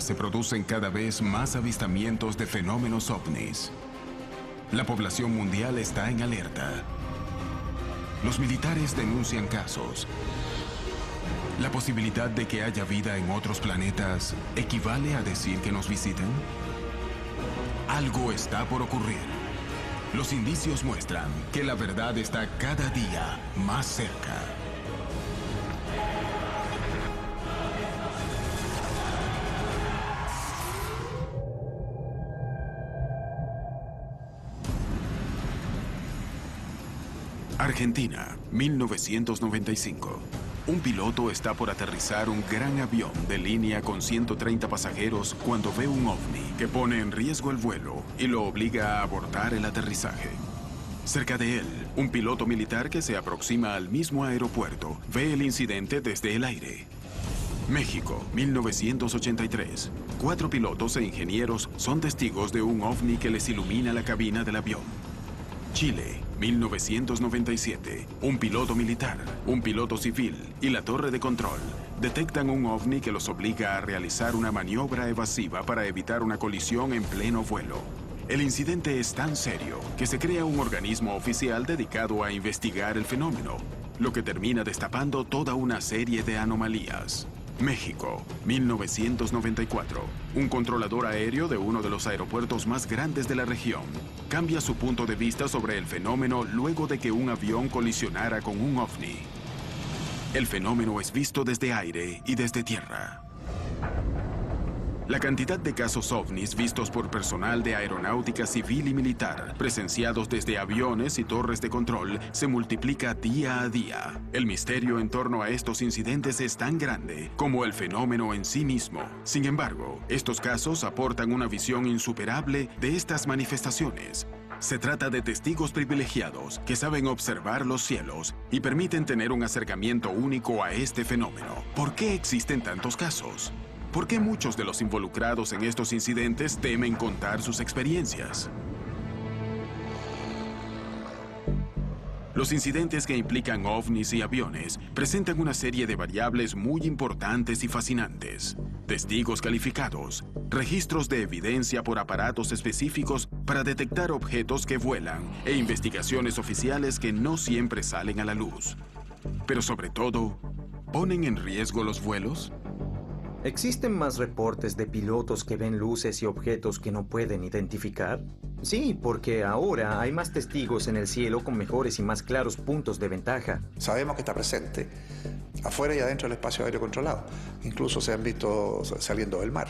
se producen cada vez más avistamientos de fenómenos ovnis. La población mundial está en alerta. Los militares denuncian casos. ¿La posibilidad de que haya vida en otros planetas equivale a decir que nos visitan? Algo está por ocurrir. Los indicios muestran que la verdad está cada día más cerca. Argentina, 1995. Un piloto está por aterrizar un gran avión de línea con 130 pasajeros cuando ve un ovni que pone en riesgo el vuelo y lo obliga a abortar el aterrizaje. Cerca de él, un piloto militar que se aproxima al mismo aeropuerto ve el incidente desde el aire. México, 1983. 4 pilotos e ingenieros son testigos de un ovni que les ilumina la cabina del avión. Chile, 1997. Un piloto militar, un piloto civil y la torre de control detectan un ovni que los obliga a realizar una maniobra evasiva para evitar una colisión en pleno vuelo. El incidente es tan serio que se crea un organismo oficial dedicado a investigar el fenómeno, lo que termina destapando toda una serie de anomalías. México, 1994. Un controlador aéreo de uno de los aeropuertos más grandes de la región cambia su punto de vista sobre el fenómeno luego de que un avión colisionara con un ovni. El fenómeno es visto desde aire y desde tierra. La cantidad de casos ovnis vistos por personal de aeronáutica civil y militar, presenciados desde aviones y torres de control, se multiplica día a día. El misterio en torno a estos incidentes es tan grande como el fenómeno en sí mismo. Sin embargo, estos casos aportan una visión insuperable de estas manifestaciones. Se trata de testigos privilegiados que saben observar los cielos y permiten tener un acercamiento único a este fenómeno. ¿Por qué existen tantos casos? ¿Por qué muchos de los involucrados en estos incidentes temen contar sus experiencias? Los incidentes que implican ovnis y aviones presentan una serie de variables muy importantes y fascinantes. Testigos calificados, registros de evidencia por aparatos específicos para detectar objetos que vuelan e investigaciones oficiales que no siempre salen a la luz. Pero sobre todo, ¿ponen en riesgo los vuelos? ¿Existen más reportes de pilotos que ven luces y objetos que no pueden identificar? Sí, porque ahora hay más testigos en el cielo con mejores y más claros puntos de ventaja. Sabemos que está presente afuera y adentro del espacio aéreo controlado. Incluso se han visto saliendo del mar.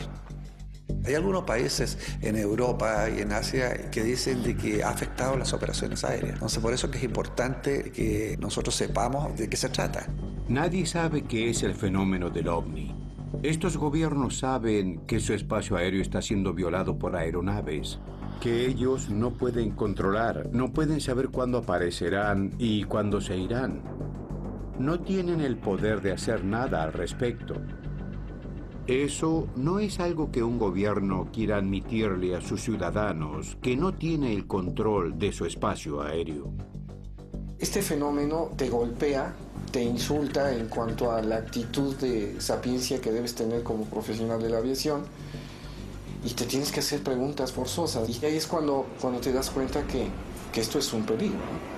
Hay algunos países en Europa y en Asia que dicen de que ha afectado las operaciones aéreas. Entonces, por eso es que es importante que nosotros sepamos de qué se trata. Nadie sabe qué es el fenómeno del ovni. Estos gobiernos saben que su espacio aéreo está siendo violado por aeronaves, que ellos no pueden controlar, no pueden saber cuándo aparecerán y cuándo se irán. No tienen el poder de hacer nada al respecto. Eso no es algo que un gobierno quiera admitirle a sus ciudadanos, que no tiene el control de su espacio aéreo. Este fenómeno te golpea, te insulta en cuanto a la actitud de sapiencia que debes tener como profesional de la aviación y te tienes que hacer preguntas forzosas. Y ahí es cuando te das cuenta que esto es un peligro, ¿no?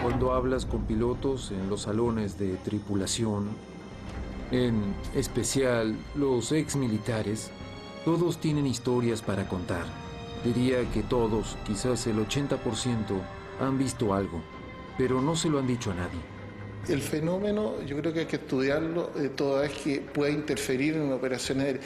Cuando hablas con pilotos en los salones de tripulación, en especial los exmilitares, todos tienen historias para contar. Diría que todos, quizás el 80%, han visto algo, pero no se lo han dicho a nadie. El fenómeno, yo creo que hay que estudiarlo toda vez que pueda interferir en una operación aérea.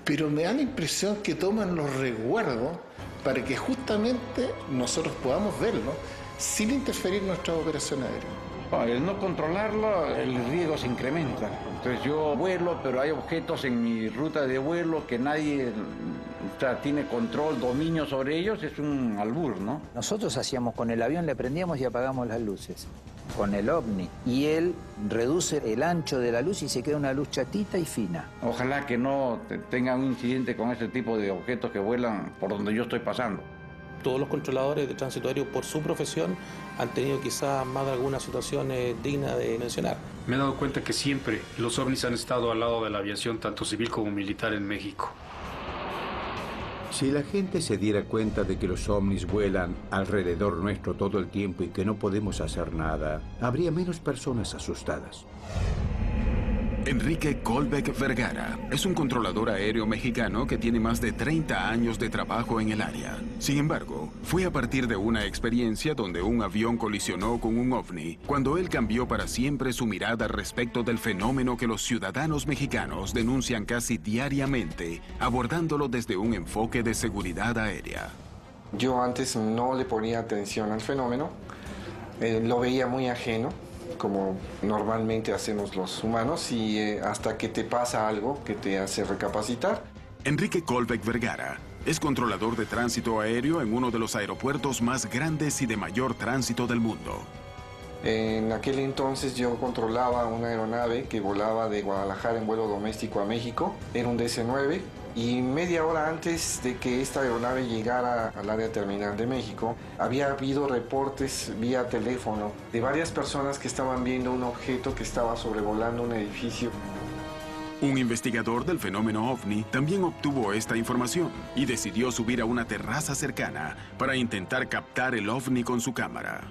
Pero me da la impresión que toman los resguardos para que justamente nosotros podamos verlo sin interferir en nuestra operación aérea. El no controlarlo, el riesgo se incrementa. Entonces yo vuelo, pero hay objetos en mi ruta de vuelo que nadie tiene control, dominio sobre ellos, es un albur, ¿no? Nosotros hacíamos con el avión, le prendíamos y apagamos las luces. Con el ovni. Y él reduce el ancho de la luz y se queda una luz chatita y fina. Ojalá que no tengan un incidente con este tipo de objetos que vuelan por donde yo estoy pasando. Todos los controladores de tránsito aéreo, por su profesión, han tenido quizás más de alguna situación digna de mencionar. Me he dado cuenta que siempre los ovnis han estado al lado de la aviación, tanto civil como militar, en México. Si la gente se diera cuenta de que los ovnis vuelan alrededor nuestro todo el tiempo y que no podemos hacer nada, habría menos personas asustadas. Enrique Colbeck Vergara es un controlador aéreo mexicano que tiene más de 30 años de trabajo en el área. Sin embargo, fue a partir de una experiencia donde un avión colisionó con un ovni cuando él cambió para siempre su mirada respecto del fenómeno que los ciudadanos mexicanos denuncian casi diariamente, abordándolo desde un enfoque de seguridad aérea. Yo antes no le ponía atención al fenómeno, lo veía muy ajeno, como normalmente hacemos los humanos, y hasta que te pasa algo que te hace recapacitar. Enrique Colbeck Vergara es controlador de tránsito aéreo en uno de los aeropuertos más grandes y de mayor tránsito del mundo. En aquel entonces yo controlaba una aeronave que volaba de Guadalajara en vuelo doméstico a México. Era un DC-9 y media hora antes de que esta aeronave llegara al área terminal de México, había habido reportes vía teléfono de varias personas que estaban viendo un objeto que estaba sobrevolando un edificio. Un investigador del fenómeno OVNI también obtuvo esta información y decidió subir a una terraza cercana para intentar captar el OVNI con su cámara.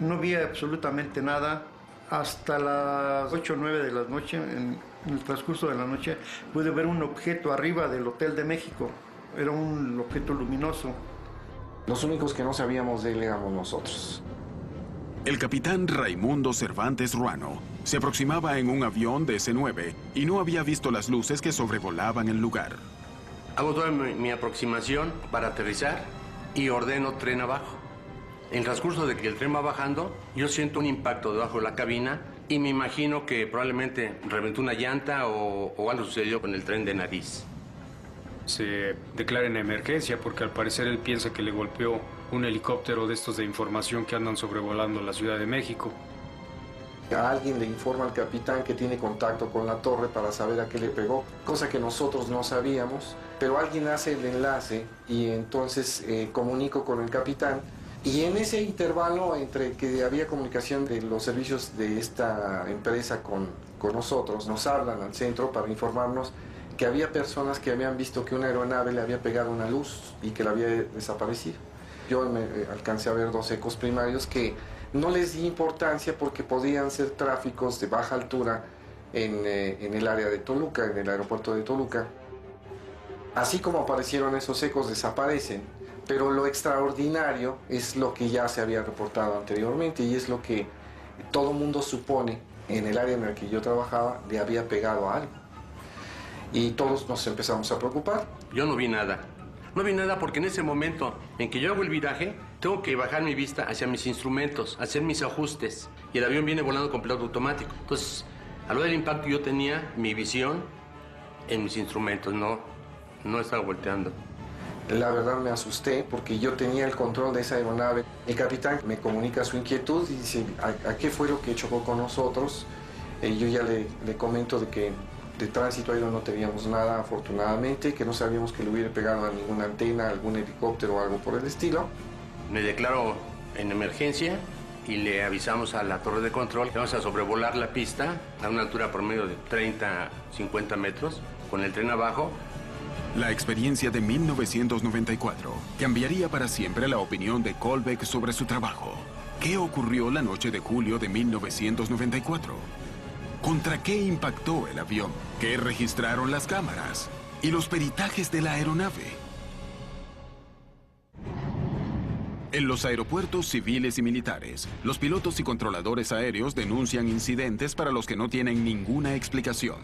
No vi absolutamente nada. Hasta las 8 o 9 de la noche, en el transcurso de la noche, pude ver un objeto arriba del Hotel de México. Era un objeto luminoso. Los únicos que no sabíamos de él éramos nosotros. El capitán Raimundo Cervantes Ruano se aproximaba en un avión DC-9 y no había visto las luces que sobrevolaban el lugar. Hago toda mi aproximación para aterrizar y ordeno tren abajo. En el transcurso de que el tren va bajando, yo siento un impacto debajo de la cabina y me imagino que probablemente reventó una llanta o algo sucedió con el tren de nariz. Se declara en emergencia porque al parecer él piensa que le golpeó un helicóptero de estos de información que andan sobrevolando la Ciudad de México. A alguien le informa al capitán que tiene contacto con la torre para saber a qué le pegó, cosa que nosotros no sabíamos, pero alguien hace el enlace y entonces comunico con el capitán. Y en ese intervalo entre que había comunicación de los servicios de esta empresa con nosotros, nos hablan al centro para informarnos que había personas que habían visto que una aeronave le había pegado una luz y que la había desaparecido. Yo me alcancé a ver 2 ecos primarios que no les di importancia porque podían ser tráficos de baja altura en el área de Toluca, en el aeropuerto de Toluca. Así como aparecieron esos ecos, desaparecen. Pero lo extraordinario es lo que ya se había reportado anteriormente y es lo que todo mundo supone en el área en la que yo trabajaba le había pegado a algo. Y todos nos empezamos a preocupar. Yo no vi nada. No vi nada porque en ese momento en que yo hago el viraje, tengo que bajar mi vista hacia mis instrumentos, hacer mis ajustes. Y el avión viene volando con piloto automático. Entonces, a lo del impacto yo tenía mi visión en mis instrumentos, no estaba volteando. La verdad me asusté porque yo tenía el control de esa aeronave. El capitán me comunica su inquietud y dice, ¿a qué fue lo que chocó con nosotros? Yo ya le comento de que de tránsito aéreo no teníamos nada, afortunadamente, que no sabíamos que le hubiera pegado a ninguna antena, a algún helicóptero o algo por el estilo. Me declaro en emergencia y le avisamos a la torre de control que vamos a sobrevolar la pista a una altura promedio de 30, 50 metros, con el tren abajo. La experiencia de 1994 cambiaría para siempre la opinión de Colbeck sobre su trabajo. ¿Qué ocurrió la noche de julio de 1994? ¿Contra qué impactó el avión? ¿Qué registraron las cámaras? ¿Y los peritajes de la aeronave? En los aeropuertos civiles y militares, los pilotos y controladores aéreos denuncian incidentes para los que no tienen ninguna explicación.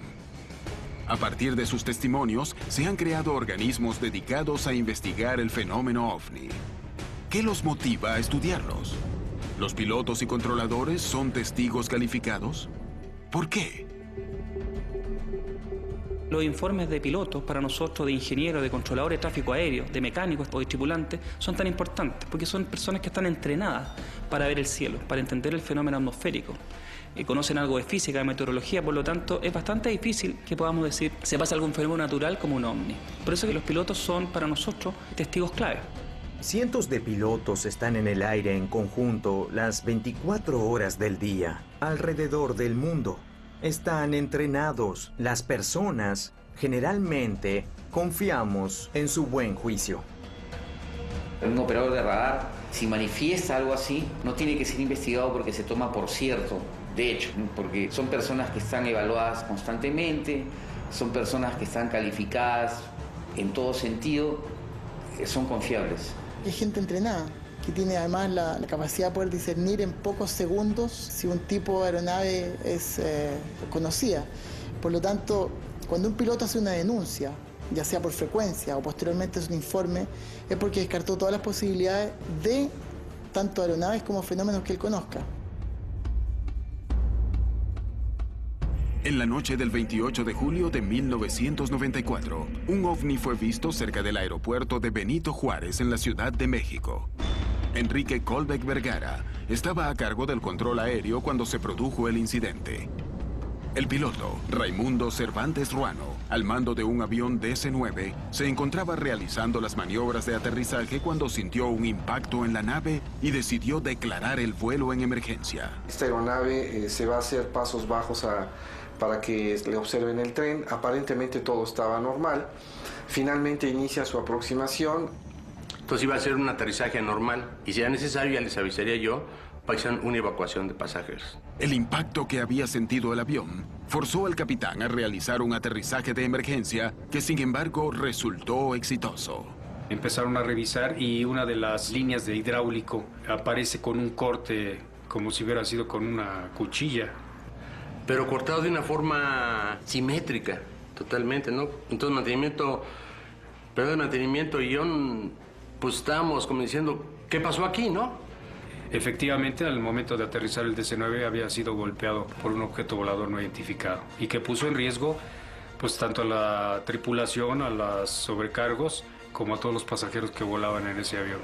A partir de sus testimonios, se han creado organismos dedicados a investigar el fenómeno OVNI. ¿Qué los motiva a estudiarlos? ¿Los pilotos y controladores son testigos calificados? ¿Por qué? Los informes de pilotos para nosotros, de ingenieros, de controladores de tráfico aéreo, de mecánicos o de tripulantes, son tan importantes porque son personas que están entrenadas para ver el cielo, para entender el fenómeno atmosférico. Conocen algo de física, de meteorología, por lo tanto es bastante difícil que podamos decir se pasa algún fenómeno natural como un ovni. Por eso que los pilotos son para nosotros testigos clave. Cientos de pilotos están en el aire en conjunto las 24 horas del día, alrededor del mundo. Están entrenados. Las personas, generalmente, confiamos en su buen juicio. Un operador de radar, si manifiesta algo así, no tiene que ser investigado porque se toma por cierto, de hecho, ¿no? Porque son personas que están evaluadas constantemente, son personas que están calificadas en todo sentido, son confiables. Es gente entrenada, que tiene además la capacidad de poder discernir en pocos segundos si un tipo de aeronave es conocida. Por lo tanto, cuando un piloto hace una denuncia, ya sea por frecuencia o posteriormente es un informe, es porque descartó todas las posibilidades de tanto aeronaves como fenómenos que él conozca. En la noche del 28 de julio de 1994, un ovni fue visto cerca del aeropuerto de Benito Juárez en la Ciudad de México. Enrique Colbeck Vergara estaba a cargo del control aéreo cuando se produjo el incidente. El piloto, Raimundo Cervantes Ruano, al mando de un avión DC-9, se encontraba realizando las maniobras de aterrizaje cuando sintió un impacto en la nave y decidió declarar el vuelo en emergencia. Esta aeronave se va a hacer pasos bajos para que le observen el tren. Aparentemente todo estaba normal. Finalmente inicia su aproximación. Entonces iba a ser un aterrizaje normal y si era necesario ya les avisaría yo para hacer una evacuación de pasajeros. El impacto que había sentido el avión forzó al capitán a realizar un aterrizaje de emergencia que sin embargo resultó exitoso. Empezaron a revisar y una de las líneas de hidráulico aparece con un corte como si hubiera sido con una cuchilla. Pero cortado de una forma simétrica, totalmente, ¿no? Entonces mantenimiento y yo, pues estábamos como diciendo, ¿qué pasó aquí, no? Efectivamente, al momento de aterrizar el DC-9 había sido golpeado por un objeto volador no identificado y que puso en riesgo pues tanto a la tripulación, a los sobrecargos, como a todos los pasajeros que volaban en ese avión.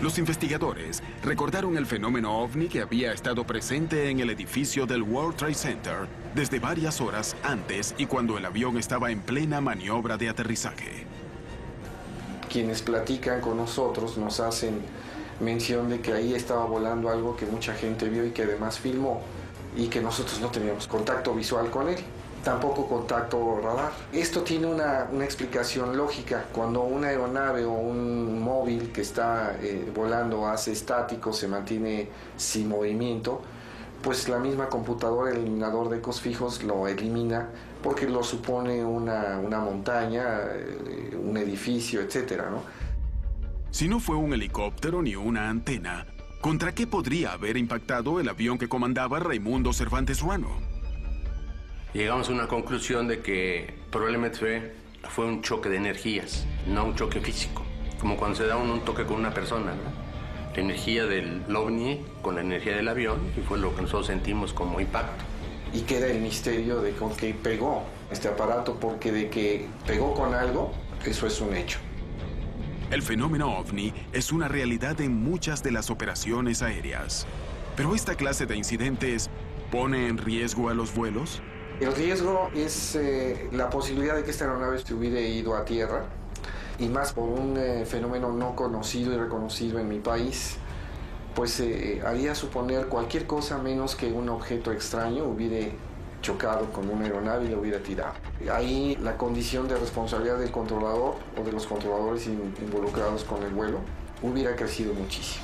Los investigadores recordaron el fenómeno ovni que había estado presente en el edificio del World Trade Center desde varias horas antes y cuando el avión estaba en plena maniobra de aterrizaje. Quienes platican con nosotros nos hacen mención de que ahí estaba volando algo que mucha gente vio y que además filmó y que nosotros no teníamos contacto visual con él, tampoco contacto radar. Esto tiene una explicación lógica. Cuando una aeronave o un móvil que está volando hace estático, se mantiene sin movimiento, pues la misma computadora, el eliminador de ecos fijos, lo elimina porque lo supone una montaña, un edificio, etcétera, ¿no? Si no fue un helicóptero ni una antena, ¿contra qué podría haber impactado el avión que comandaba Raimundo Cervantes Ruano? Llegamos a una conclusión de que probablemente fue un choque de energías, no un choque físico, como cuando se da un toque con una persona, ¿no? La energía del ovni con la energía del avión y fue lo que nosotros sentimos como impacto. Y queda el misterio de con qué pegó este aparato, porque de que pegó con algo, eso es un hecho. El fenómeno ovni es una realidad en muchas de las operaciones aéreas. Pero esta clase de incidentes ¿pone en riesgo a los vuelos? El riesgo es la posibilidad de que esta aeronave se hubiera ido a tierra, y más por un fenómeno no conocido y reconocido en mi país, pues haría suponer cualquier cosa menos que un objeto extraño hubiera chocado con una aeronave y lo hubiera tirado. Ahí la condición de responsabilidad del controlador o de los controladores involucrados con el vuelo hubiera crecido muchísimo.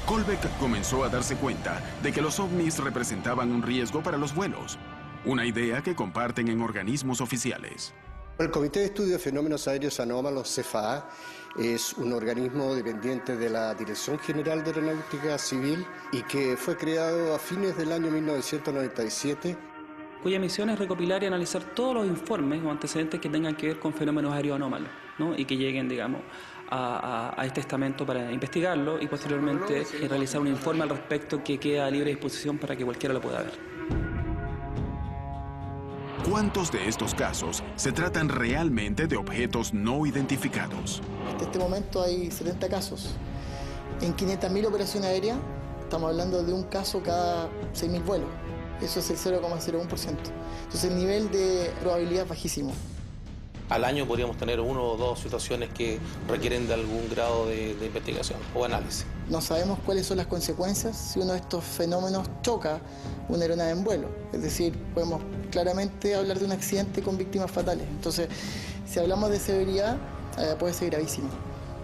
Colbeck comenzó a darse cuenta de que los ovnis representaban un riesgo para los vuelos, una idea que comparten en organismos oficiales. El Comité de Estudio de Fenómenos Aéreos Anómalos, CFA, es un organismo dependiente de la Dirección General de Aeronáutica Civil y que fue creado a fines del año 1997. Cuya misión es recopilar y analizar todos los informes o antecedentes que tengan que ver con fenómenos aéreos anómalos, ¿no? Y que lleguen, digamos, a este estamento para investigarlo y posteriormente realizar un informe al respecto que queda a libre disposición para que cualquiera lo pueda ver. ¿Cuántos de estos casos se tratan realmente de objetos no identificados? Hasta este momento hay 70 casos. En 500.000 operaciones aéreas, estamos hablando de un caso cada 6.000 vuelos. Eso es el 0,01%. Entonces el nivel de probabilidad es bajísimo. Al año podríamos tener 1 o 2 situaciones que requieren de algún grado de investigación o análisis. No sabemos cuáles son las consecuencias si uno de estos fenómenos choca una aeronave en vuelo. Es decir, podemos claramente hablar de un accidente con víctimas fatales. Entonces, si hablamos de severidad, puede ser gravísimo.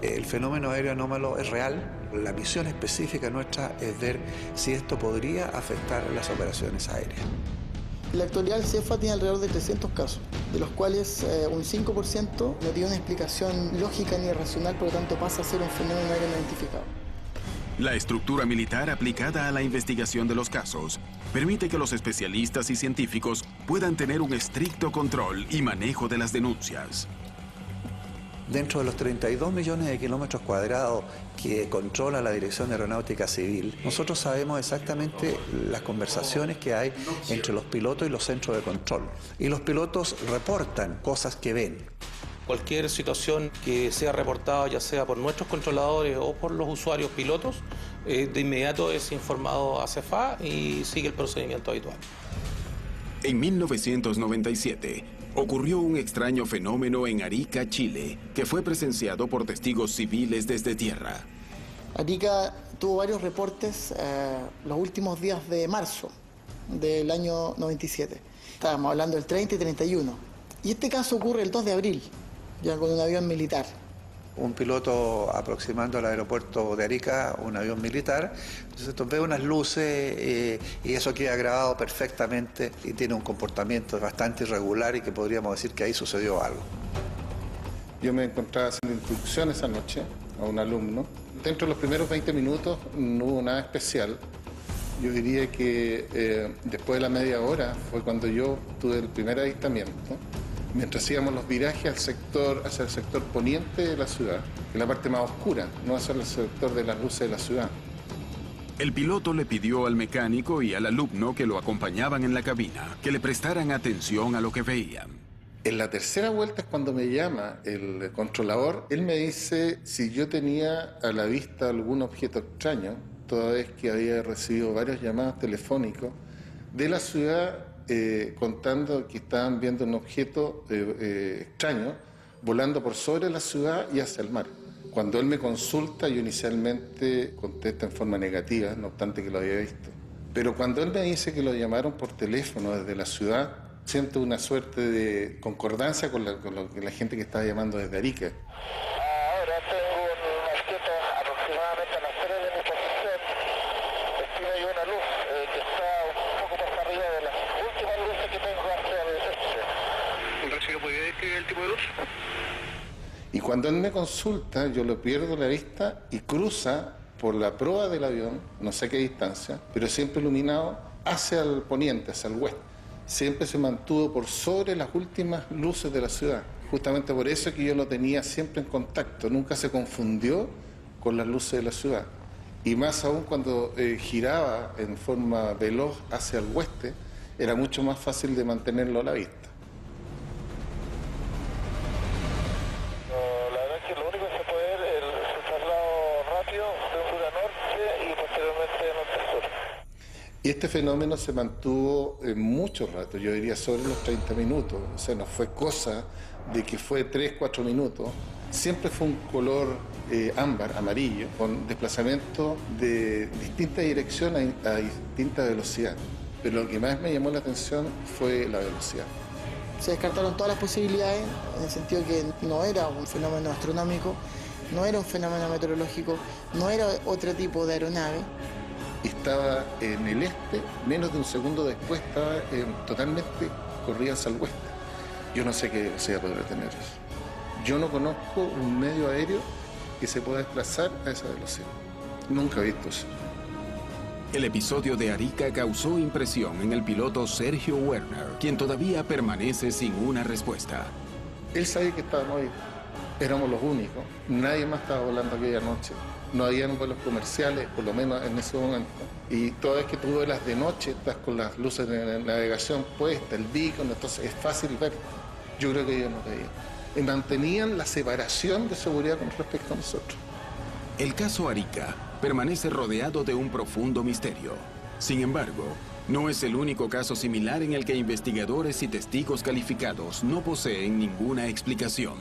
El fenómeno aéreo anómalo es real. La misión específica nuestra es ver si esto podría afectar las operaciones aéreas. En la actualidad el CEFA tiene alrededor de 300 casos, de los cuales un 5% no tiene una explicación lógica ni racional, por lo tanto pasa a ser un fenómeno aéreo no identificado. La estructura militar aplicada a la investigación de los casos permite que los especialistas y científicos puedan tener un estricto control y manejo de las denuncias. Dentro de los 32 millones de kilómetros cuadrados que controla la Dirección de Aeronáutica Civil, nosotros sabemos exactamente las conversaciones que hay entre los pilotos y los centros de control. Y los pilotos reportan cosas que ven. Cualquier situación que sea reportada, ya sea por nuestros controladores o por los usuarios pilotos, de inmediato es informado a CEFA y sigue el procedimiento habitual. En 1997, ocurrió un extraño fenómeno en Arica, Chile, que fue presenciado por testigos civiles desde tierra. Arica tuvo varios reportes los últimos días de marzo del año 97. Estábamos hablando del 30 y 31. Y este caso ocurre el 2 de abril, ya con un avión militar. Un piloto aproximando al aeropuerto de Arica, un avión militar, entonces ve unas luces y eso queda grabado perfectamente y tiene un comportamiento bastante irregular y que podríamos decir que ahí sucedió algo. Yo me encontraba haciendo instrucción esa noche a un alumno. Dentro de los primeros 20 minutos no hubo nada especial. Yo diría que después de la media hora fue cuando yo tuve el primer avistamiento. Mientras hacíamos los virajes hacia el sector poniente de la ciudad, en la parte más oscura, no hacia el sector de las luces de la ciudad. El piloto le pidió al mecánico y al alumno que lo acompañaban en la cabina que le prestaran atención a lo que veían. En la tercera vuelta es cuando me llama el controlador. Él me dice si yo tenía a la vista algún objeto extraño, toda vez que había recibido varias llamadas telefónicas de la ciudad contando que estaban viendo un objeto extraño volando por sobre la ciudad y hacia el mar. Cuando él me consulta, yo inicialmente contesto en forma negativa, no obstante que lo había visto. Pero cuando él me dice que lo llamaron por teléfono desde la ciudad, siento una suerte de concordancia con la gente que estaba llamando desde Arica. Ahora tengo un objeto aproximadamente a las 3 de mi posición. Aquí hay una luz que está un poco más arriba de las últimas luces que tengo hacia el este. ¿Recibe podría describir el tipo de luz? Y cuando él me consulta, yo lo pierdo la vista y cruza por la proa del avión, no sé qué distancia, pero siempre iluminado hacia el poniente, hacia el oeste. Siempre se mantuvo por sobre las últimas luces de la ciudad. Justamente por eso es que yo lo tenía siempre en contacto, nunca se confundió con las luces de la ciudad. Y más aún cuando giraba en forma veloz hacia el oeste, era mucho más fácil de mantenerlo a la vista. La verdad es que lo único que se puede ver es el traslado rápido de sur a norte y posteriormente de norte a sur. Y este fenómeno se mantuvo mucho rato, yo diría sobre los 30 minutos, o sea, no fue cosa de que fue 3, 4 minutos. Siempre fue un color ámbar, amarillo, con desplazamiento de distinta dirección a distinta velocidad. Pero lo que más me llamó la atención fue la velocidad. Se descartaron todas las posibilidades, en el sentido que no era un fenómeno astronómico, no era un fenómeno meteorológico, no era otro tipo de aeronave. Estaba en el este, menos de un segundo después estaba totalmente corrida hacia el oeste. Yo no sé qué velocidad podrá tener eso. Yo no conozco un medio aéreo que se pueda desplazar a esa velocidad. Nunca he visto eso. El episodio de Arica causó impresión en el piloto Sergio Werner, quien todavía permanece sin una respuesta. Él sabía que estábamos ahí. Éramos los únicos. Nadie más estaba volando aquella noche. No habían vuelos comerciales, por lo menos en ese momento. Y toda vez que tú vuelas de noche, estás con las luces de navegación puestas, el beacon, entonces es fácil ver. Yo creo que ellos no veían. Y mantenían la separación de seguridad con respecto a nosotros. El caso Arica permanece rodeado de un profundo misterio. Sin embargo, No es el único caso similar en el que investigadores y testigos calificados no poseen ninguna explicación.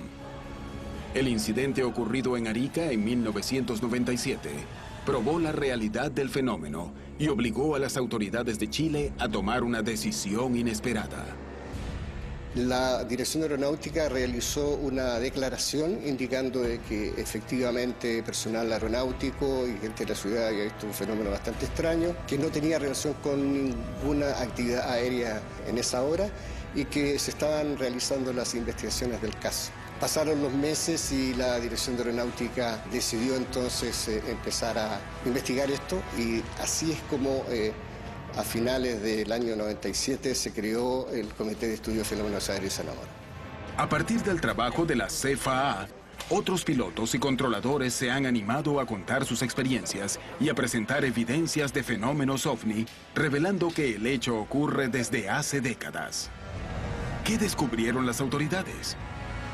El incidente ocurrido en Arica en 1997 probó la realidad del fenómeno y obligó a las autoridades de Chile a tomar una decisión inesperada. La Dirección Aeronáutica realizó una declaración indicando de que efectivamente personal aeronáutico y gente de la ciudad había visto un fenómeno bastante extraño, que no tenía relación con ninguna actividad aérea en esa hora y que se estaban realizando las investigaciones del caso. Pasaron los meses y la Dirección de Aeronáutica decidió entonces empezar a investigar esto y así es como a finales del año 97 se creó el Comité de Estudio de Fenómenos Aéreos Anómalos. A partir del trabajo de la CFAA, otros pilotos y controladores se han animado a contar sus experiencias y a presentar evidencias de fenómenos OVNI, revelando que el hecho ocurre desde hace décadas. ¿Qué descubrieron las autoridades?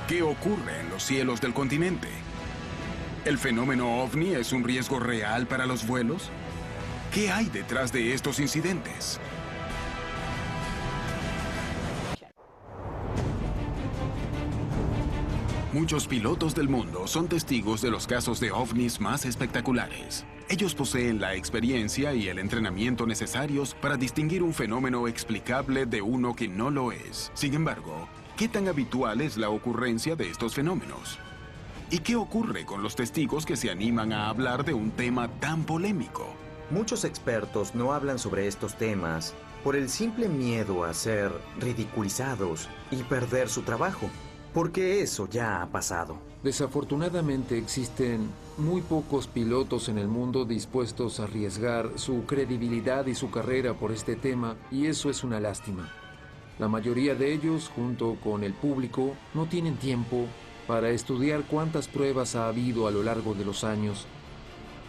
¿Qué ocurre en los cielos del continente? ¿El fenómeno OVNI es un riesgo real para los vuelos? ¿Qué hay detrás de estos incidentes? Muchos pilotos del mundo son testigos de los casos de ovnis más espectaculares. Ellos poseen la experiencia y el entrenamiento necesarios para distinguir un fenómeno explicable de uno que no lo es. Sin embargo, ¿qué tan habitual es la ocurrencia de estos fenómenos? ¿Y qué ocurre con los testigos que se animan a hablar de un tema tan polémico? Muchos expertos no hablan sobre estos temas por el simple miedo a ser ridiculizados y perder su trabajo, porque eso ya ha pasado. Desafortunadamente existen muy pocos pilotos en el mundo dispuestos a arriesgar su credibilidad y su carrera por este tema, y eso es una lástima. La mayoría de ellos, junto con el público, no tienen tiempo para estudiar cuántas pruebas ha habido a lo largo de los años,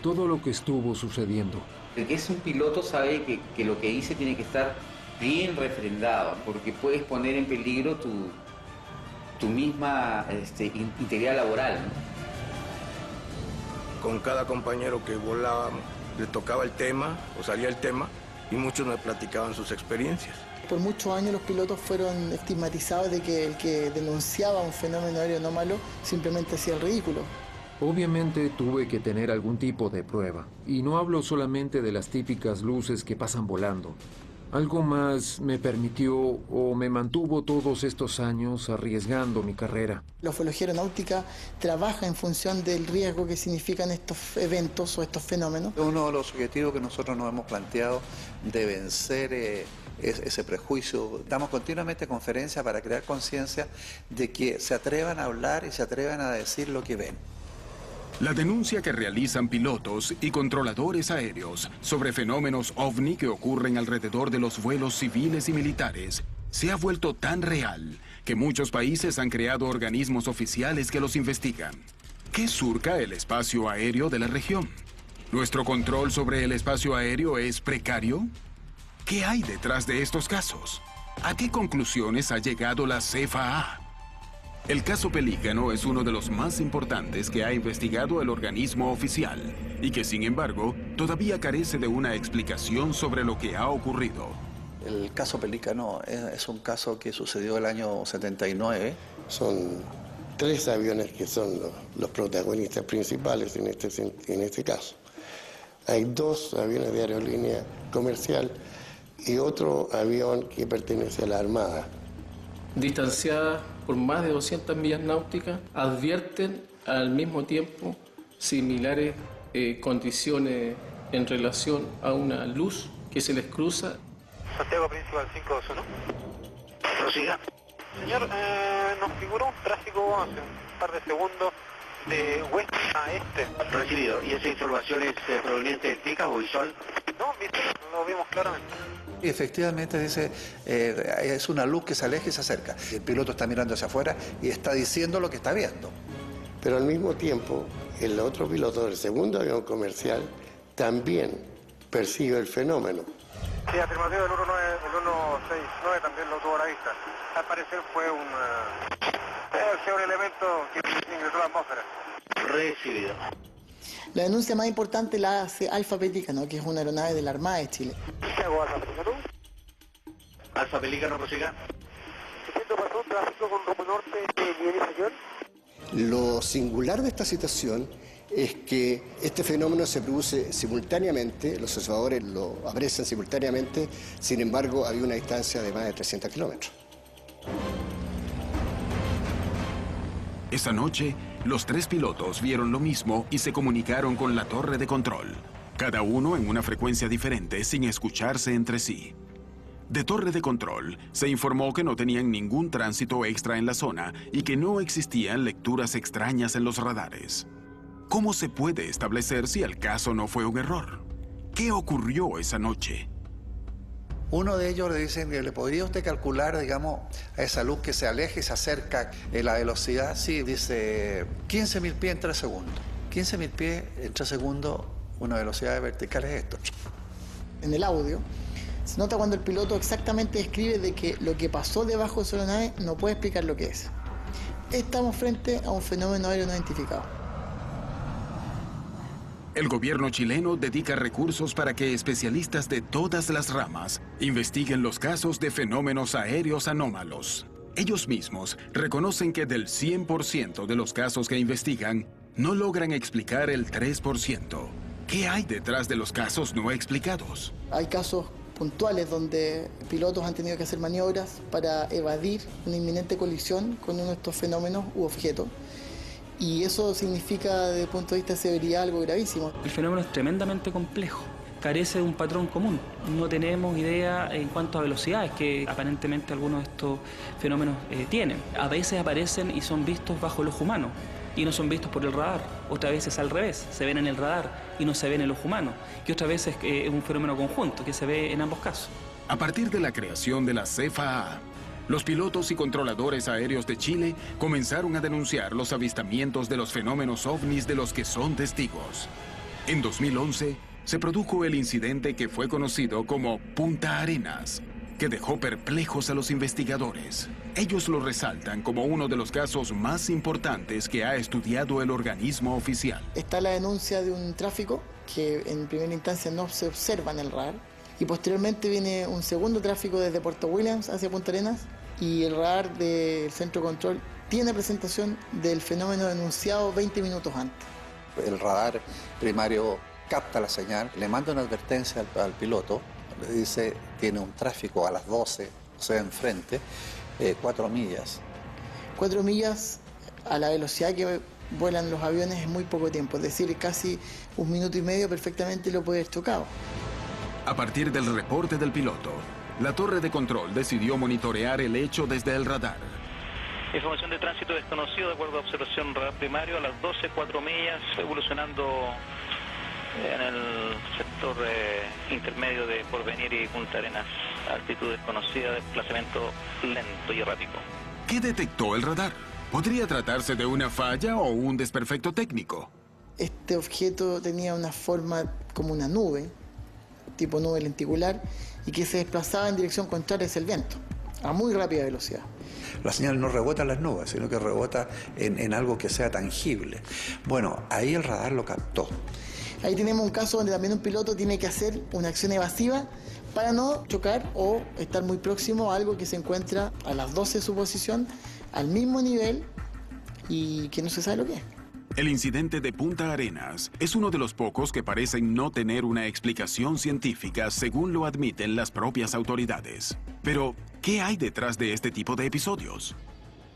todo lo que estuvo sucediendo. El que es un piloto sabe que lo que dice tiene que estar bien refrendado, porque puedes poner en peligro tu misma integridad laboral, ¿no? Con cada compañero que volaba le tocaba el tema o salía el tema y muchos me platicaban sus experiencias. Por muchos años los pilotos fueron estigmatizados de que el que denunciaba un fenómeno aéreo anómalo simplemente hacía el ridículo. Obviamente tuve que tener algún tipo de prueba, y no hablo solamente de las típicas luces que pasan volando. Algo más me permitió o me mantuvo todos estos años arriesgando mi carrera. La ufología aeronáutica trabaja en función del riesgo que significan estos eventos o estos fenómenos. Uno de los objetivos que nosotros nos hemos planteado de vencer ese prejuicio. Damos continuamente conferencias para crear conciencia de que se atrevan a hablar y se atrevan a decir lo que ven. La denuncia que realizan pilotos y controladores aéreos sobre fenómenos OVNI que ocurren alrededor de los vuelos civiles y militares se ha vuelto tan real que muchos países han creado organismos oficiales que los investigan. ¿Qué surca el espacio aéreo de la región? ¿Nuestro control sobre el espacio aéreo es precario? ¿Qué hay detrás de estos casos? ¿A qué conclusiones ha llegado la CFAA? El caso Pelícano es uno de los más importantes que ha investigado el organismo oficial y que, sin embargo, todavía carece de una explicación sobre lo que ha ocurrido. El caso Pelícano es un caso que sucedió el año 79. Son 3 aviones que son los protagonistas principales en este caso. Hay 2 aviones de aerolínea comercial y otro avión que pertenece a la Armada. Distanciadas por más de 200 millas náuticas, advierten al mismo tiempo similares condiciones en relación a una luz que se les cruza. Santiago Principal 521. Prosiga. Señor, nos figuró un tráfico hace un par de segundos de oeste a este. Recibido. ¿Y esa información es proveniente de TICA o ISOL? No, lo vimos claramente. Y efectivamente dice, es una luz que se aleja y se acerca. El piloto está mirando hacia afuera y está diciendo lo que está viendo. Pero al mismo tiempo, el otro piloto del segundo avión comercial también percibe el fenómeno. Sí, afirmativo, el 169 también lo tuvo a la vista. Al parecer fue un elemento que ingresó a la atmósfera. Recibido. La denuncia más importante la hace Alfa Pelícano, que es una aeronave de la Armada de Chile. ¿Qué hago, Alfa Pelícano? Alfa Pelícano, prosiga. Entiendo, pasó un tráfico con rumbo norte de nivelización. Lo singular de esta situación es que este fenómeno se produce simultáneamente, los observadores lo aprecian simultáneamente, sin embargo había una distancia de más de 300 kilómetros. Esa noche, los 3 pilotos vieron lo mismo y se comunicaron con la torre de control, cada uno en una frecuencia diferente sin escucharse entre sí. De torre de control, se informó que no tenían ningún tránsito extra en la zona y que no existían lecturas extrañas en los radares. ¿Cómo se puede establecer si el caso no fue un error? ¿Qué ocurrió esa noche? Uno de ellos le dicen que le podría usted calcular, digamos, a esa luz que se aleja y se acerca en la velocidad. Sí, dice 15.000 pies en 3 segundos. 15.000 pies en 3 segundos, una velocidad vertical es esto. En el audio se nota cuando el piloto exactamente describe de que lo que pasó debajo de su aeronave no puede explicar lo que es. Estamos frente a un fenómeno aéreo no identificado. El gobierno chileno dedica recursos para que especialistas de todas las ramas investiguen los casos de fenómenos aéreos anómalos. Ellos mismos reconocen que del 100% de los casos que investigan, no logran explicar el 3%. ¿Qué hay detrás de los casos no explicados? Hay casos puntuales donde pilotos han tenido que hacer maniobras para evadir una inminente colisión con uno de estos fenómenos u objetos. Y eso significa, desde el punto de vista de severidad, algo gravísimo. El fenómeno es tremendamente complejo, carece de un patrón común. No tenemos idea en cuanto a velocidades que aparentemente algunos de estos fenómenos tienen. A veces aparecen y son vistos bajo el ojo humano y no son vistos por el radar. Otras veces al revés, se ven en el radar y no se ven en el ojo humano. Y otras veces es un fenómeno conjunto que se ve en ambos casos. A partir de la creación de la CFAA, los pilotos y controladores aéreos de Chile comenzaron a denunciar los avistamientos de los fenómenos ovnis de los que son testigos. En 2011, se produjo el incidente que fue conocido como Punta Arenas, que dejó perplejos a los investigadores. Ellos lo resaltan como uno de los casos más importantes que ha estudiado el organismo oficial. Está la denuncia de un tráfico que en primera instancia no se observa en el radar, y posteriormente viene un segundo tráfico desde Puerto Williams hacia Punta Arenas, y el radar del centro de control tiene presentación del fenómeno denunciado 20 minutos antes. El radar primario capta la señal, le manda una advertencia al piloto, le dice tiene un tráfico a las 12, o sea, enfrente, 4 millas. 4 millas a la velocidad que vuelan los aviones es muy poco tiempo, es decir, casi 1 minuto y medio perfectamente lo puede haber chocado. A partir del reporte del piloto, la torre de control decidió monitorear el hecho desde el radar. Información de tránsito desconocido de acuerdo a observación radar primario a las 12, 4 millas, evolucionando en el sector intermedio de Porvenir y Punta Arenas. Altitud desconocida, desplazamiento lento y errático. ¿Qué detectó el radar? ¿Podría tratarse de una falla o un desperfecto técnico? Este objeto tenía una forma como una nube, tipo nube lenticular, y que se desplazaba en dirección contraria hacia el viento, a muy rápida velocidad. La señal no rebota en las nubes, sino que rebota en algo que sea tangible. Bueno, ahí el radar lo captó. Ahí tenemos un caso donde también un piloto tiene que hacer una acción evasiva para no chocar o estar muy próximo a algo que se encuentra a las 12 de su posición, al mismo nivel y que no se sabe lo que es. El incidente de Punta Arenas es uno de los pocos que parecen no tener una explicación científica según lo admiten las propias autoridades. Pero, ¿qué hay detrás de este tipo de episodios?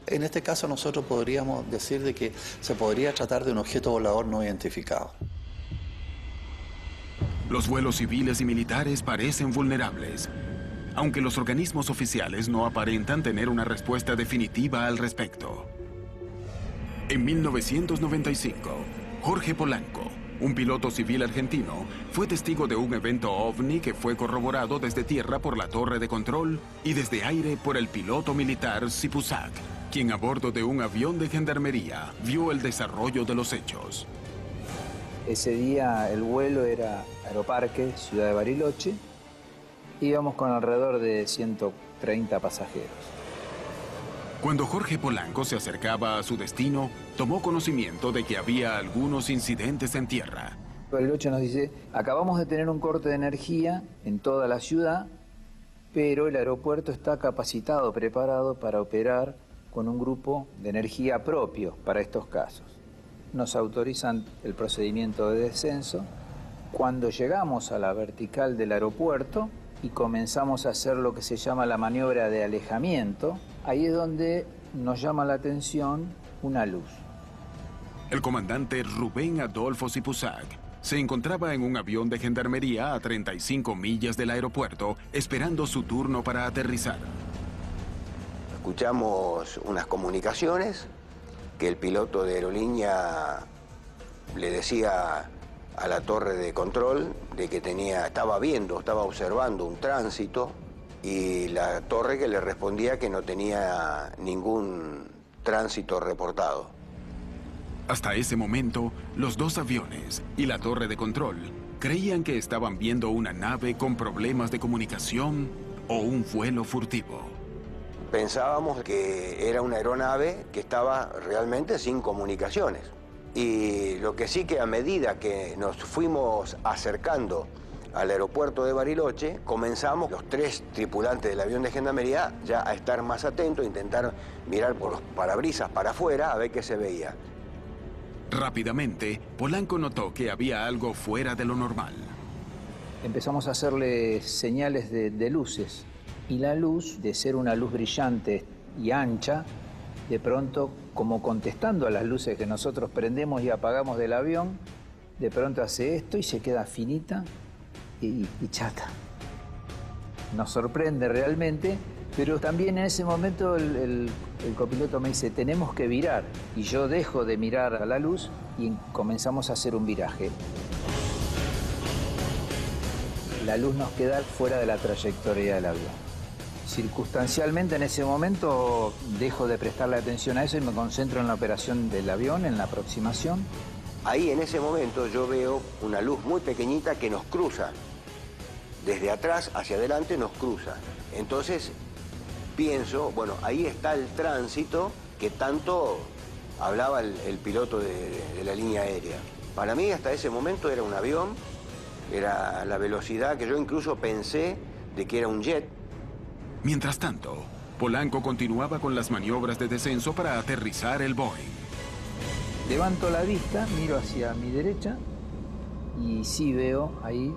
En este caso nosotros podríamos decir de que se podría tratar de un objeto volador no identificado. Los vuelos civiles y militares parecen vulnerables, aunque los organismos oficiales no aparentan tener una respuesta definitiva al respecto. En 1995, Jorge Polanco, un piloto civil argentino, fue testigo de un evento ovni que fue corroborado desde tierra por la torre de control y desde aire por el piloto militar Sipusak, quien a bordo de un avión de gendarmería vio el desarrollo de los hechos. Ese día el vuelo era Aeroparque, Ciudad de Bariloche. Íbamos con alrededor de 130 pasajeros. Cuando Jorge Polanco se acercaba a su destino, tomó conocimiento de que había algunos incidentes en tierra. Bariloche nos dice, acabamos de tener un corte de energía en toda la ciudad, pero el aeropuerto está capacitado, preparado para operar con un grupo de energía propio para estos casos. Nos autorizan el procedimiento de descenso. Cuando llegamos a la vertical del aeropuerto y comenzamos a hacer lo que se llama la maniobra de alejamiento, ahí es donde nos llama la atención una luz. El comandante Rubén Adolfo Sipusac se encontraba en un avión de gendarmería a 35 millas del aeropuerto, esperando su turno para aterrizar. Escuchamos unas comunicaciones que el piloto de aerolínea le decía a la torre de control de que estaba observando un tránsito, y la torre que le respondía que no tenía ningún tránsito reportado. Hasta ese momento, los dos aviones y la torre de control creían que estaban viendo una nave con problemas de comunicación o un vuelo furtivo. Pensábamos que era una aeronave que estaba realmente sin comunicaciones. Y lo que sí, que a medida que nos fuimos acercando al aeropuerto de Bariloche, comenzamos los tres tripulantes del avión de gendarmería ya a estar más atentos, a intentar mirar por los parabrisas para afuera a ver qué se veía. Rápidamente, Polanco notó que había algo fuera de lo normal. Empezamos a hacerle señales de luces, y la luz, de ser una luz brillante y ancha, de pronto, como contestando a las luces que nosotros prendemos y apagamos del avión, de pronto hace esto y se queda finita y chata. Nos sorprende realmente, pero también en ese momento el copiloto me dice, tenemos que virar. Y yo dejo de mirar a la luz y comenzamos a hacer un viraje. La luz nos queda fuera de la trayectoria del avión. Circunstancialmente en ese momento dejo de prestarle atención a eso y me concentro en la operación del avión, en la aproximación. Ahí en ese momento yo veo una luz muy pequeñita que nos cruza. Desde atrás hacia adelante nos cruza. Entonces pienso, bueno, ahí está el tránsito que tanto hablaba el piloto de la línea aérea. Para mí hasta ese momento era un avión, era la velocidad que yo incluso pensé de que era un jet. Mientras tanto, Polanco continuaba con las maniobras de descenso para aterrizar el Boeing. Levanto la vista, miro hacia mi derecha y sí veo ahí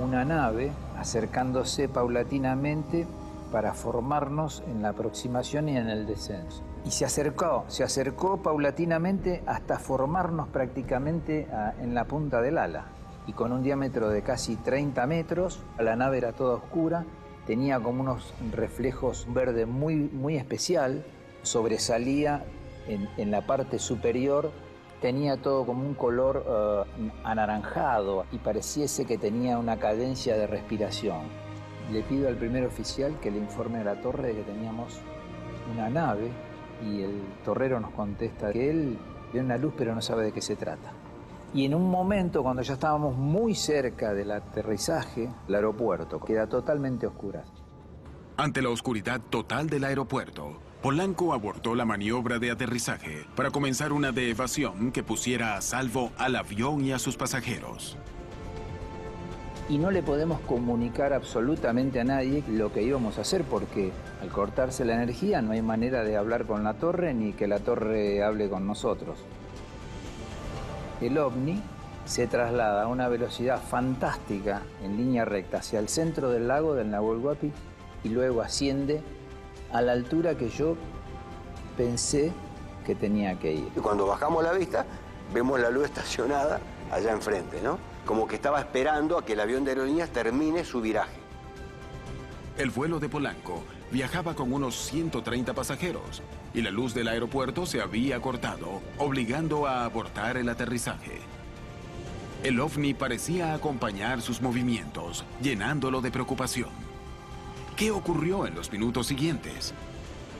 una nave acercándose paulatinamente para formarnos en la aproximación y en el descenso. Y se acercó paulatinamente hasta formarnos prácticamente en la punta del ala. Y con un diámetro de casi 30 metros, la nave era toda oscura, tenía como unos reflejos verde muy especial, sobresalía en la parte superior, tenía todo como un color anaranjado y pareciese que tenía una cadencia de respiración. Le pido al primer oficial que le informe a la torre de que teníamos una nave y el torrero nos contesta que él ve una luz pero no sabe de qué se trata. Y en un momento, cuando ya estábamos muy cerca del aterrizaje, el aeropuerto queda totalmente oscuro. Ante la oscuridad total del aeropuerto, Polanco abortó la maniobra de aterrizaje para comenzar una de evasión que pusiera a salvo al avión y a sus pasajeros. Y no le podemos comunicar absolutamente a nadie lo que íbamos a hacer porque al cortarse la energía no hay manera de hablar con la torre ni que la torre hable con nosotros. El OVNI se traslada a una velocidad fantástica en línea recta hacia el centro del lago del Nahuel Huapi y luego asciende a la altura que yo pensé que tenía que ir. Y cuando bajamos la vista, vemos la luz estacionada allá enfrente, ¿no? Como que estaba esperando a que el avión de aerolíneas termine su viraje. El vuelo de Polanco viajaba con unos 130 pasajeros y la luz del aeropuerto se había cortado, obligando a abortar el aterrizaje. El OVNI parecía acompañar sus movimientos, llenándolo de preocupación. ¿Qué ocurrió en los minutos siguientes?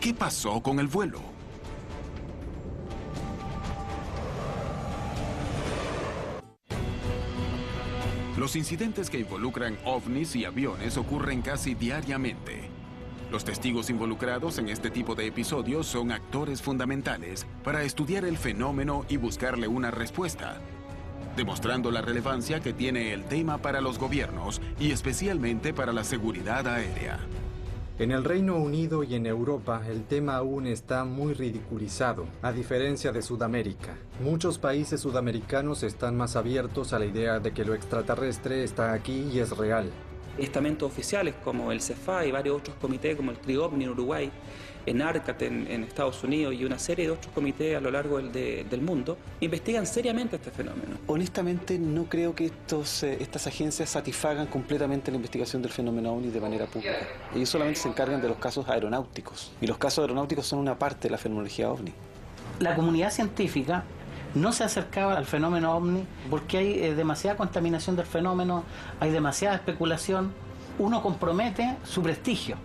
¿Qué pasó con el vuelo? Los incidentes que involucran ovnis y aviones ocurren casi diariamente. Los testigos involucrados en este tipo de episodios son actores fundamentales para estudiar el fenómeno y buscarle una respuesta, demostrando la relevancia que tiene el tema para los gobiernos y especialmente para la seguridad aérea. En el Reino Unido y en Europa, el tema aún está muy ridiculizado, a diferencia de Sudamérica. Muchos países sudamericanos están más abiertos a la idea de que lo extraterrestre está aquí y es real. Estamentos oficiales como el CEFA y varios otros comités como el CRIOVNI en Uruguay, en ARCAT en Estados Unidos y una serie de otros comités a lo largo del mundo investigan seriamente este fenómeno. Honestamente no creo que estas agencias satisfagan completamente la investigación del fenómeno OVNI de manera pública. Ellos solamente se encargan de los casos aeronáuticos y los casos aeronáuticos son una parte de la fenomenología OVNI. La comunidad científica no se acercaba al fenómeno OVNI porque hay demasiada contaminación del fenómeno, hay demasiada especulación, uno compromete su prestigio.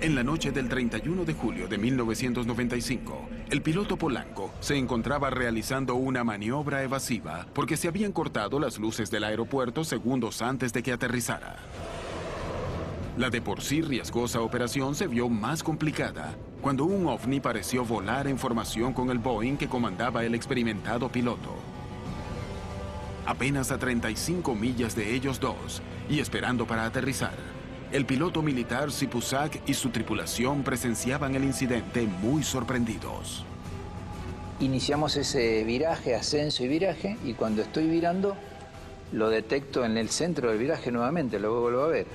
En la noche del 31 de julio de 1995, el piloto Polanco se encontraba realizando una maniobra evasiva porque se habían cortado las luces del aeropuerto segundos antes de que aterrizara. La de por sí riesgosa operación se vio más complicada cuando un ovni pareció volar en formación con el Boeing que comandaba el experimentado piloto. Apenas a 35 millas de ellos dos y esperando para aterrizar, el piloto militar Sipuzak y su tripulación presenciaban el incidente muy sorprendidos. Iniciamos ese viraje, ascenso y viraje, y cuando estoy virando, lo detecto en el centro del viraje nuevamente, lo vuelvo a ver.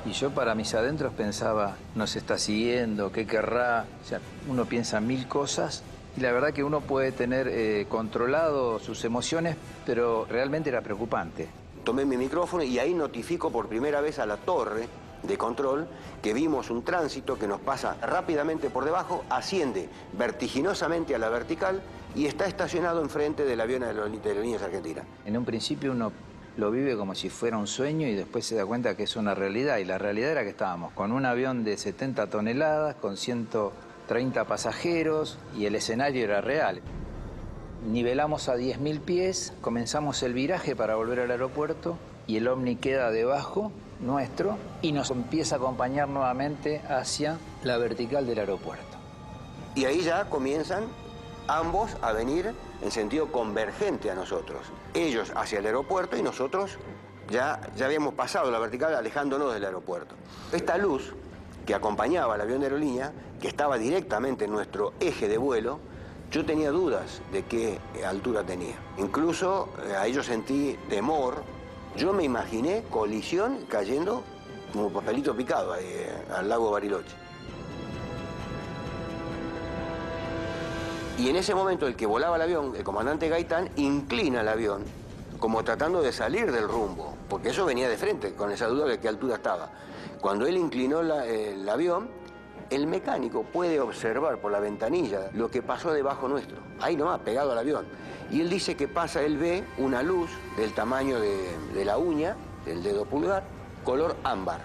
Y yo para mis adentros pensaba, nos está siguiendo, ¿qué querrá? O sea, uno piensa mil cosas y la verdad que uno puede tener controlado sus emociones, pero realmente era preocupante. Tomé mi micrófono y ahí notifico por primera vez a la torre de control que vimos un tránsito que nos pasa rápidamente por debajo, asciende vertiginosamente a la vertical y está estacionado enfrente del avión de Aerolíneas Argentinas. En un principio uno lo vive como si fuera un sueño y después se da cuenta que es una realidad. Y la realidad era que estábamos con un avión de 70 toneladas, con 130 pasajeros y el escenario era real. Nivelamos a 10.000 pies, comenzamos el viraje para volver al aeropuerto y el ovni queda debajo nuestro y nos empieza a acompañar nuevamente hacia la vertical del aeropuerto. Y ahí ya comienzan ambos a venir en sentido convergente a nosotros. Ellos hacia el aeropuerto y nosotros ya habíamos pasado la vertical alejándonos del aeropuerto. Esta luz que acompañaba al avión de aerolínea, que estaba directamente en nuestro eje de vuelo, yo tenía dudas de qué altura tenía. Incluso a ellos sentí temor. Yo me imaginé colisión cayendo como papelito picado ahí, al lago Bariloche. Y en ese momento el que volaba el avión, el comandante Gaitán, inclina el avión como tratando de salir del rumbo, porque eso venía de frente, con esa duda de qué altura estaba. Cuando él inclinó el avión, el mecánico puede observar por la ventanilla lo que pasó debajo nuestro, ahí nomás, pegado al avión. Y él dice que pasa, él ve una luz del tamaño de la uña, del dedo pulgar, color ámbar.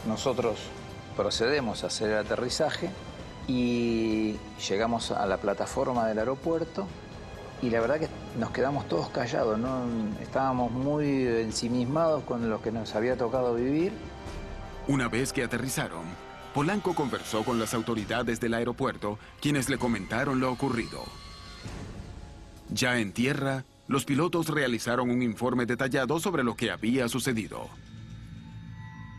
Nosotros procedemos a hacer el aterrizaje y llegamos a la plataforma del aeropuerto y la verdad que nos quedamos todos callados, ¿no? Estábamos muy ensimismados con lo que nos había tocado vivir. Una vez que aterrizaron, Polanco conversó con las autoridades del aeropuerto, quienes le comentaron lo ocurrido. Ya en tierra, los pilotos realizaron un informe detallado sobre lo que había sucedido.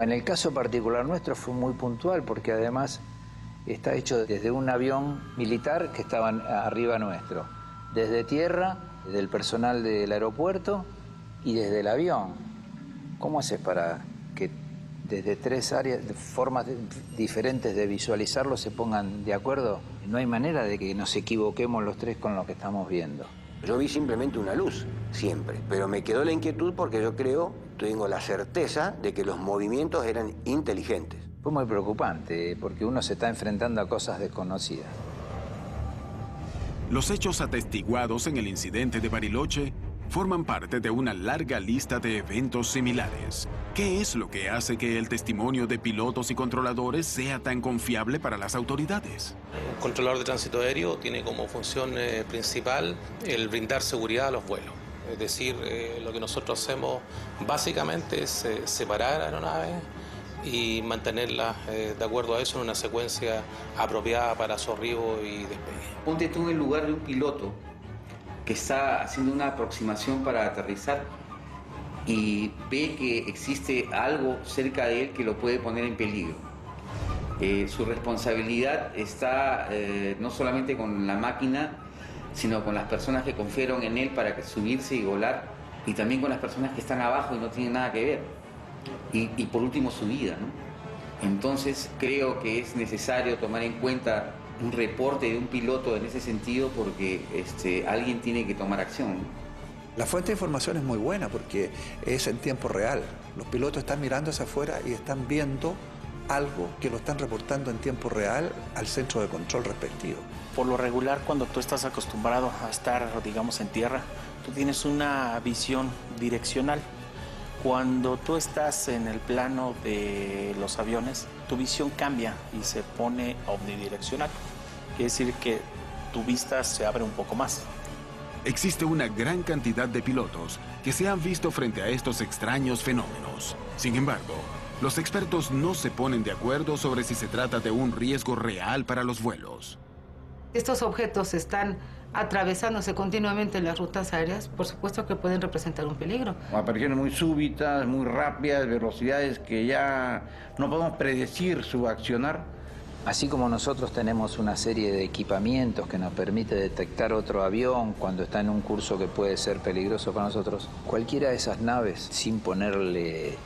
En el caso particular nuestro fue muy puntual porque además está hecho desde un avión militar que estaba arriba nuestro, desde tierra, desde el personal del aeropuerto y desde el avión. ¿Cómo haces para que desde tres áreas, formas diferentes de visualizarlo se pongan de acuerdo? No hay manera de que nos equivoquemos los tres con lo que estamos viendo. Yo vi simplemente una luz, siempre, pero me quedó la inquietud porque yo tengo la certeza de que los movimientos eran inteligentes. Fue muy preocupante porque uno se está enfrentando a cosas desconocidas. Los hechos atestiguados en el incidente de Bariloche forman parte de una larga lista de eventos similares. ¿Qué es lo que hace que el testimonio de pilotos y controladores sea tan confiable para las autoridades? Un controlador de tránsito aéreo tiene como función principal el brindar seguridad a los vuelos. Es decir, lo que nosotros hacemos básicamente es separar aeronaves y mantenerlas de acuerdo a eso en una secuencia apropiada para su arribo y despegue. Ponte tú en el lugar de un piloto que está haciendo una aproximación para aterrizar y ve que existe algo cerca de él que lo puede poner en peligro. Su responsabilidad está no solamente con la máquina, sino con las personas que confiaron en él para subirse y volar, y también con las personas que están abajo y no tienen nada que ver. Y por último su vida, ¿no? Entonces creo que es necesario tomar en cuenta un reporte de un piloto en ese sentido, porque alguien tiene que tomar acción. La fuente de información es muy buena porque es en tiempo real. Los pilotos están mirando hacia afuera y están viendo algo que lo están reportando en tiempo real al centro de control respectivo. Por lo regular, cuando tú estás acostumbrado a estar, digamos, en tierra, tú tienes una visión direccional. Cuando tú estás en el plano de los aviones, tu visión cambia y se pone omnidireccional. Quiere decir que tu vista se abre un poco más. Existe una gran cantidad de pilotos que se han visto frente a estos extraños fenómenos. Sin embargo, los expertos no se ponen de acuerdo sobre si se trata de un riesgo real para los vuelos. Estos objetos están atravesándose continuamente en las rutas aéreas, por supuesto que pueden representar un peligro. Apariciones muy súbitas, muy rápidas, velocidades que ya no podemos predecir su accionar. Así como nosotros tenemos una serie de equipamientos que nos permite detectar otro avión cuando está en un curso que puede ser peligroso para nosotros, cualquiera de esas naves, sin ponerle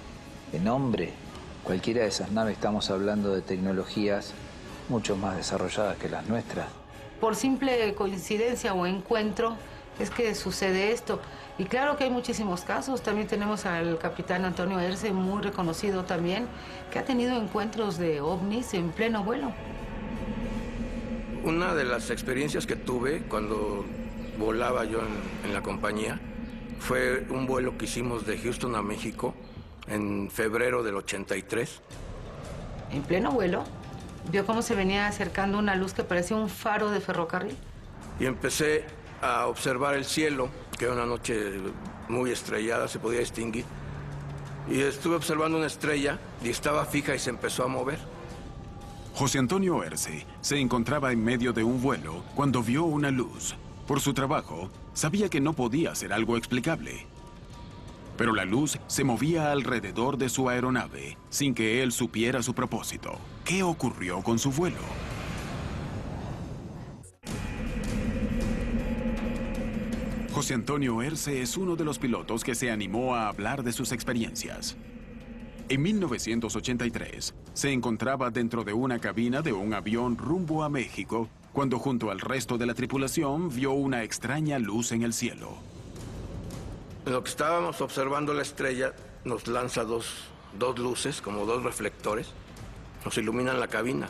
nombre, cualquiera de esas naves, estamos hablando de tecnologías mucho más desarrolladas que las nuestras. Por simple coincidencia o encuentro es que sucede esto. Y claro que hay muchísimos casos. También tenemos al capitán Antonio Erce, muy reconocido también, que ha tenido encuentros de ovnis en pleno vuelo. Una de las experiencias que tuve cuando volaba yo en la compañía fue un vuelo que hicimos de Houston a México en febrero del 83. En pleno vuelo, vio cómo se venía acercando una luz que parecía un faro de ferrocarril. Y empecé a observar el cielo, que era una noche muy estrellada, se podía distinguir. Y estuve observando una estrella y estaba fija y se empezó a mover. José Antonio Erce se encontraba en medio de un vuelo cuando vio una luz. Por su trabajo, sabía que no podía ser algo explicable. Pero la luz se movía alrededor de su aeronave sin que él supiera su propósito. ¿Qué ocurrió con su vuelo? José Antonio Erce es uno de los pilotos que se animó a hablar de sus experiencias. En 1983, se encontraba dentro de una cabina de un avión rumbo a México cuando junto al resto de la tripulación vio una extraña luz en el cielo. En lo que estábamos observando la estrella, nos lanza dos luces, como dos reflectores. Nos iluminan la cabina.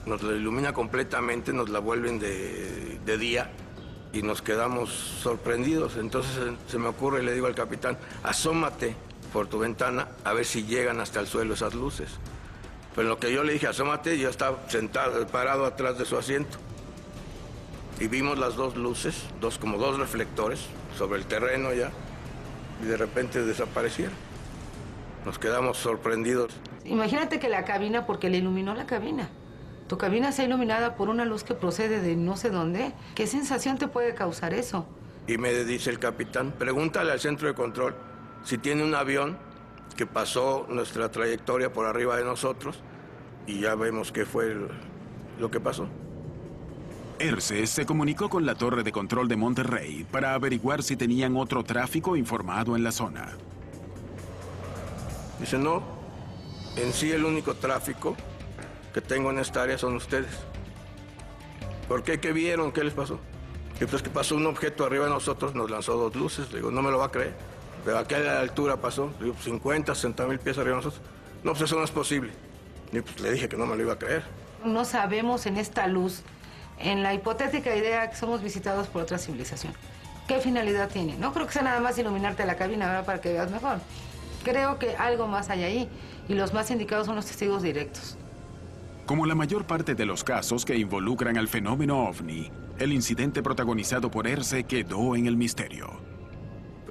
Nos la ilumina completamente, nos la vuelven de día y nos quedamos sorprendidos. Entonces se me ocurre y le digo al capitán, asómate por tu ventana a ver si llegan hasta el suelo esas luces. Pero en lo que yo le dije, asómate, yo estaba sentado, parado atrás de su asiento. Y vimos las dos luces, como dos reflectores, sobre el terreno ya, y de repente desaparecieron. Nos quedamos sorprendidos. Imagínate que la cabina, porque le iluminó la cabina. Tu cabina está iluminada por una luz que procede de no sé dónde. ¿Qué sensación te puede causar eso? Y me dice el capitán, pregúntale al centro de control si tiene un avión que pasó nuestra trayectoria por arriba de nosotros y ya vemos qué fue lo que pasó. Erce se comunicó con la torre de control de Monterrey para averiguar si tenían otro tráfico informado en la zona. Dice, no, en sí el único tráfico que tengo en esta área son ustedes. ¿Por qué? ¿Qué vieron? ¿Qué les pasó? Y pues que pasó un objeto arriba de nosotros, nos lanzó dos luces. Le digo, no me lo va a creer. ¿Pero a qué altura pasó? Le digo, 50, 60 mil pies arriba de nosotros. No, pues eso no es posible. Y pues le dije que no me lo iba a creer. No sabemos en esta luz, en la hipotética idea que somos visitados por otra civilización, ¿qué finalidad tiene? No creo que sea nada más iluminarte la cabina, ¿verdad?, para que veas mejor. Creo que algo más hay ahí, y los más indicados son los testigos directos. Como la mayor parte de los casos que involucran al fenómeno OVNI, el incidente protagonizado por Erce quedó en el misterio.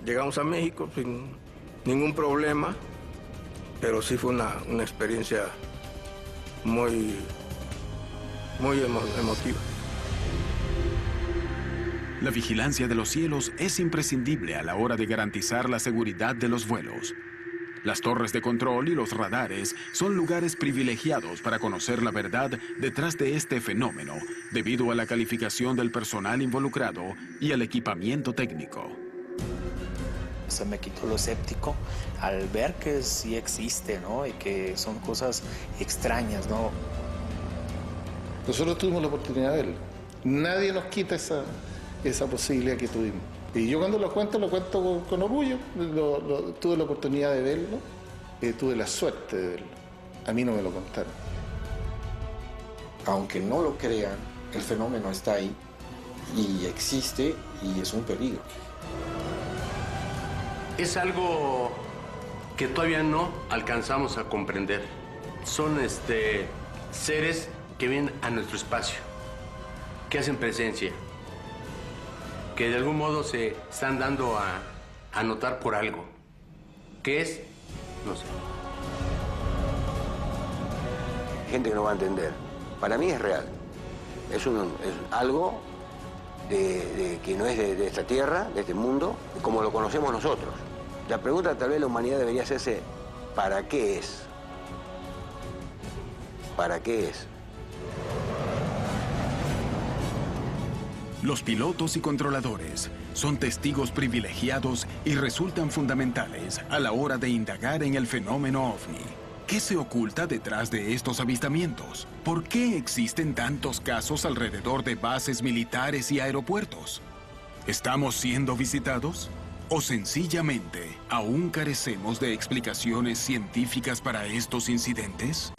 Llegamos a México sin ningún problema pero sí fue una experiencia muy emotiva. La vigilancia de los cielos es imprescindible a la hora de garantizar la seguridad de los vuelos. Las torres de control y los radares son lugares privilegiados para conocer la verdad detrás de este fenómeno, debido a la calificación del personal involucrado y al equipamiento técnico. Se me quitó lo escéptico al ver que sí existe, ¿no? Y que son cosas extrañas, ¿no? Nosotros tuvimos la oportunidad de verlo. Nadie nos quita esa posibilidad que tuvimos. Y yo cuando lo cuento con orgullo. Tuve la oportunidad de verlo, tuve la suerte de verlo. A mí no me lo contaron. Aunque no lo crean, el fenómeno está ahí y existe y es un peligro. Es algo que todavía no alcanzamos a comprender. Son seres que vienen a nuestro espacio, que hacen presencia, que de algún modo se están dando a notar por algo. ¿Qué es? No sé. Gente que no va a entender. Para mí es real. Es algo que no es de esta tierra, de este mundo, como lo conocemos nosotros. La pregunta tal vez la humanidad debería hacerse, ¿para qué es? ¿Para qué es? Los pilotos y controladores son testigos privilegiados y resultan fundamentales a la hora de indagar en el fenómeno OVNI. ¿Qué se oculta detrás de estos avistamientos? ¿Por qué existen tantos casos alrededor de bases militares y aeropuertos? ¿Estamos siendo visitados? ¿O sencillamente aún carecemos de explicaciones científicas para estos incidentes?